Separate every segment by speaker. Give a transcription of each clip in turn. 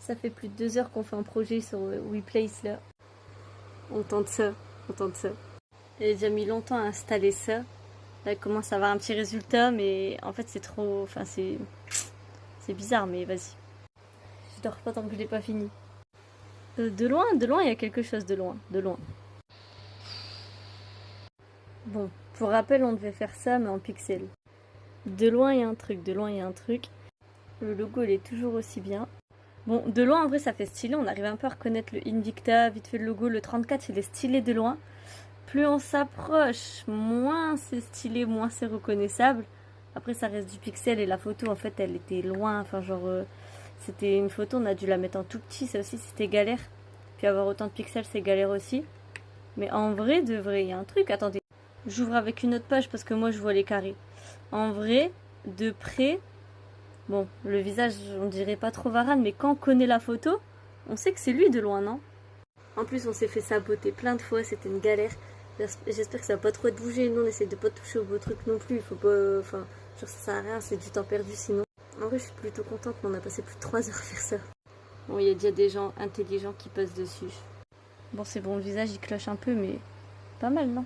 Speaker 1: Ça fait plus de 2 heures qu'on fait un projet sur WePlace là. On tente ça, on tente ça. J'ai déjà mis longtemps à installer ça. Là, il commence à avoir un petit résultat, mais en fait c'est trop... Enfin c'est bizarre, mais vas-y. Je dors pas tant que je l'ai pas fini. De loin, il y a quelque chose de loin, de loin. Bon, pour rappel, on devait faire ça, mais en pixels. De loin, il y a un truc, de loin, il y a un truc. Le logo, il est toujours aussi bien. Bon, de loin, en vrai, ça fait stylé. On arrive un peu à reconnaître le Invicta, vite fait le logo. Le 34, il est stylé de loin. Plus on s'approche, moins c'est stylé, moins c'est reconnaissable. Après, ça reste du pixel et la photo, en fait, elle était loin. Enfin, genre, c'était une photo, on a dû la mettre en tout petit. Ça aussi, c'était galère. Puis avoir autant de pixels, c'est galère aussi. Mais en vrai, de vrai, il y a un truc. Attendez, j'ouvre avec une autre page parce que moi, je vois les carrés. En vrai, de près, bon, le visage, on dirait pas trop Varane, mais quand on connaît la photo, on sait que c'est lui de loin, non? En plus, on s'est fait saboter plein de fois, c'était une galère. J'espère que ça va pas trop être bougé. Nous, on essaie de pas toucher au beau truc non plus. Il faut pas. Enfin, genre, ça sert à rien, c'est du temps perdu sinon. En vrai, je suis plutôt contente, mais on a passé plus de 3 heures à faire ça. Bon, il y a déjà des gens intelligents qui passent dessus. Bon, c'est bon, le visage il cloche un peu, mais pas mal, non?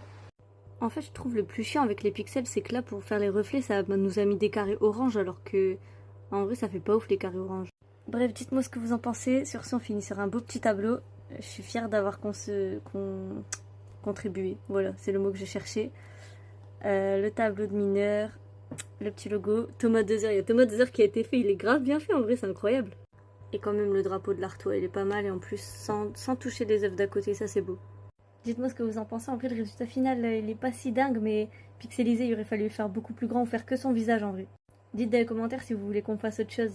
Speaker 1: En fait, je trouve le plus chiant avec les pixels, c'est que là, pour faire les reflets, ça nous a mis des carrés orange, alors que, en vrai, ça fait pas ouf les carrés orange. Bref, dites-moi ce que vous en pensez. Sur ce, on finit sur un beau petit tableau. Je suis fière d'avoir contribué. Voilà, c'est le mot que j'ai cherché. Le tableau de mineur, le petit logo. Thomas Dezer, il y a Thomas Dezer qui a été fait. Il est grave bien fait, en vrai, c'est incroyable. Et quand même, le drapeau de l'Artois, il est pas mal. Et en plus, sans toucher les œufs d'à côté, ça, c'est beau. Dites-moi ce que vous en pensez. En vrai, le résultat final, il est pas si dingue, mais pixelisé, il aurait fallu le faire beaucoup plus grand ou faire que son visage en vrai. Dites dans les commentaires si vous voulez qu'on fasse autre chose.